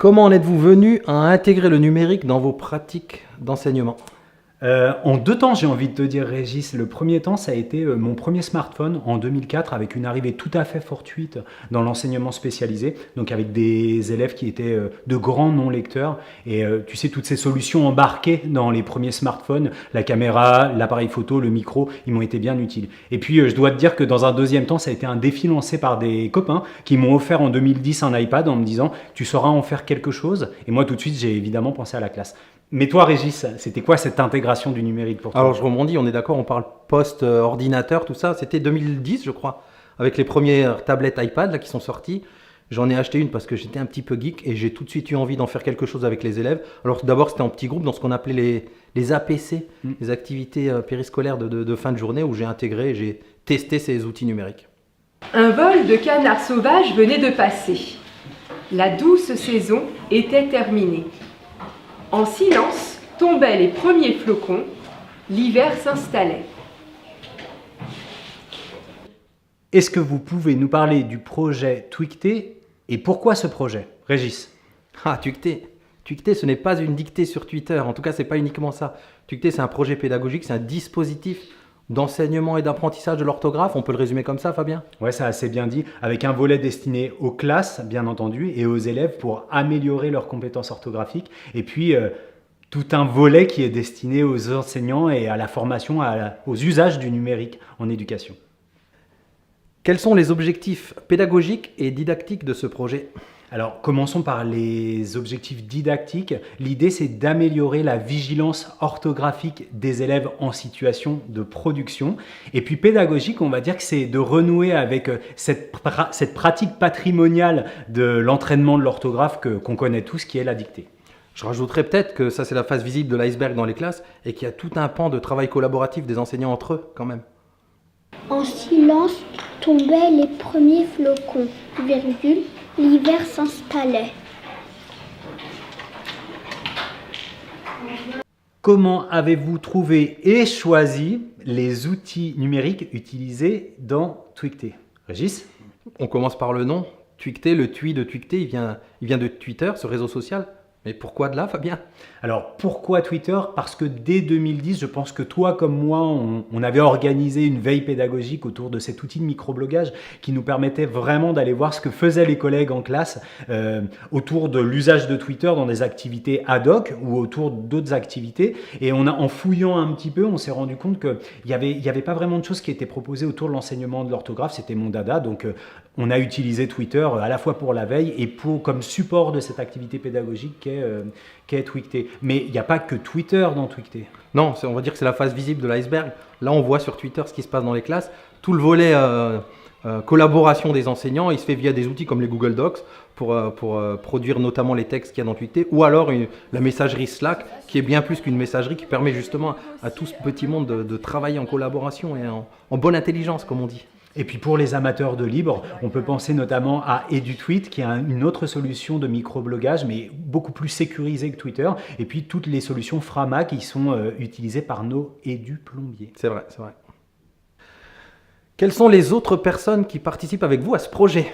Comment en êtes-vous venu à intégrer le numérique dans vos pratiques d'enseignement? En 2 temps, j'ai envie de te dire, Régis. Le premier temps, ça a été mon premier smartphone en 2004, avec une arrivée tout à fait fortuite dans l'enseignement spécialisé, donc avec des élèves qui étaient de grands non-lecteurs. Et tu sais, toutes ces solutions embarquées dans les premiers smartphones, la caméra, l'appareil photo, le micro, ils m'ont été bien utiles. Et puis, je dois te dire que dans un deuxième temps, ça a été un défi lancé par des copains qui m'ont offert en 2010 un iPad en me disant « tu sauras en faire quelque chose ». Et moi, tout de suite, j'ai évidemment pensé à la classe. Mais toi, Régis, c'était quoi cette intégration du numérique pour toi? Alors je rebondis, on est d'accord, on parle post-ordinateur, tout ça. C'était 2010, je crois, avec les premières tablettes iPad là, qui sont sorties. J'en ai acheté une parce que j'étais un petit peu geek et j'ai tout de suite eu envie d'en faire quelque chose avec les élèves. Alors d'abord, c'était en petit groupe dans ce qu'on appelait les APC, les activités périscolaires de fin de journée, où j'ai intégré et j'ai testé ces outils numériques. Un vol de canards sauvages venait de passer. La douce saison était terminée. En silence tombaient les premiers flocons, l'hiver s'installait. Est-ce que vous pouvez nous parler du projet Twicté et pourquoi ce projet? Régis. Ah, Twicté. Twicté, ce n'est pas une dictée sur Twitter. En tout cas, ce n'est pas uniquement ça. Twicté, c'est un projet pédagogique, c'est un dispositif d'enseignement et d'apprentissage de l'orthographe. On peut le résumer comme ça, Fabien? Ouais, ça a assez bien dit, avec un volet destiné aux classes, bien entendu, et aux élèves pour améliorer leurs compétences orthographiques. Et puis, tout un volet qui est destiné aux enseignants et à la formation, aux usages du numérique en éducation. Quels sont les objectifs pédagogiques et didactiques de ce projet? Alors, commençons par les objectifs didactiques. L'idée, c'est d'améliorer la vigilance orthographique des élèves en situation de production. Et puis pédagogique, on va dire que c'est de renouer avec cette pratique patrimoniale de l'entraînement de l'orthographe qu'on connaît tous, qui est la dictée. Je rajouterais peut-être que ça, c'est la face visible de l'iceberg dans les classes et qu'il y a tout un pan de travail collaboratif des enseignants entre eux, quand même. En silence tombaient les premiers flocons, virgule, l'hiver s'installait. Comment avez-vous trouvé et choisi les outils numériques utilisés dans Twicté? Régis? On commence par le nom. Twicté, le TWI de Twicté, il vient de Twitter, ce réseau social. Mais pourquoi de là, Fabien? Alors, pourquoi Twitter? Parce que dès 2010, je pense que toi comme moi, on avait organisé une veille pédagogique autour de cet outil de microblogage qui nous permettait vraiment d'aller voir ce que faisaient les collègues en classe autour de l'usage de Twitter dans des activités ad hoc ou autour d'autres activités. Et en fouillant un petit peu, on s'est rendu compte qu'il n'y avait pas vraiment de choses qui étaient proposées autour de l'enseignement de l'orthographe. C'était mon dada. Donc, on a utilisé Twitter à la fois pour la veille et comme support de cette activité pédagogique qu'est Twicté. Mais il n'y a pas que Twitter dans Twicté. Non, on va dire que c'est la face visible de l'iceberg. Là, on voit sur Twitter ce qui se passe dans les classes. Tout le volet collaboration des enseignants, il se fait via des outils comme les Google Docs pour produire notamment les textes qu'il y a dans Twicté, ou alors la messagerie Slack, qui est bien plus qu'une messagerie, qui permet justement à tout ce petit monde de travailler en collaboration et en bonne intelligence, comme on dit. Et puis pour les amateurs de libre, on peut penser notamment à EduTweet, qui est une autre solution de microblogage, mais beaucoup plus sécurisée que Twitter. Et puis toutes les solutions Frama qui sont utilisées par nos édu-plombiers. C'est vrai, c'est vrai. Quelles sont les autres personnes qui participent avec vous à ce projet ?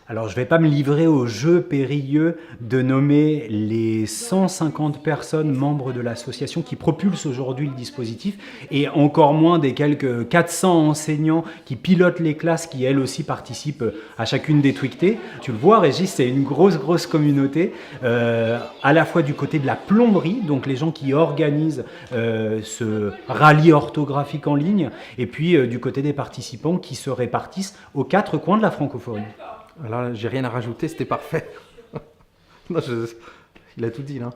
Alors, je ne vais pas me livrer au jeu périlleux de nommer les 150 personnes membres de l'association qui propulsent aujourd'hui le dispositif et encore moins des quelques 400 enseignants qui pilotent les classes qui, elles aussi, participent à chacune des Twicté. Tu le vois, Régis, c'est une grosse communauté, à la fois du côté de la plomberie, donc les gens qui organisent ce rallye orthographique en ligne, et puis du côté des participants qui se répartissent aux 4 coins de la francophonie. Là, j'ai rien à rajouter, c'était parfait. Non, il a tout dit là.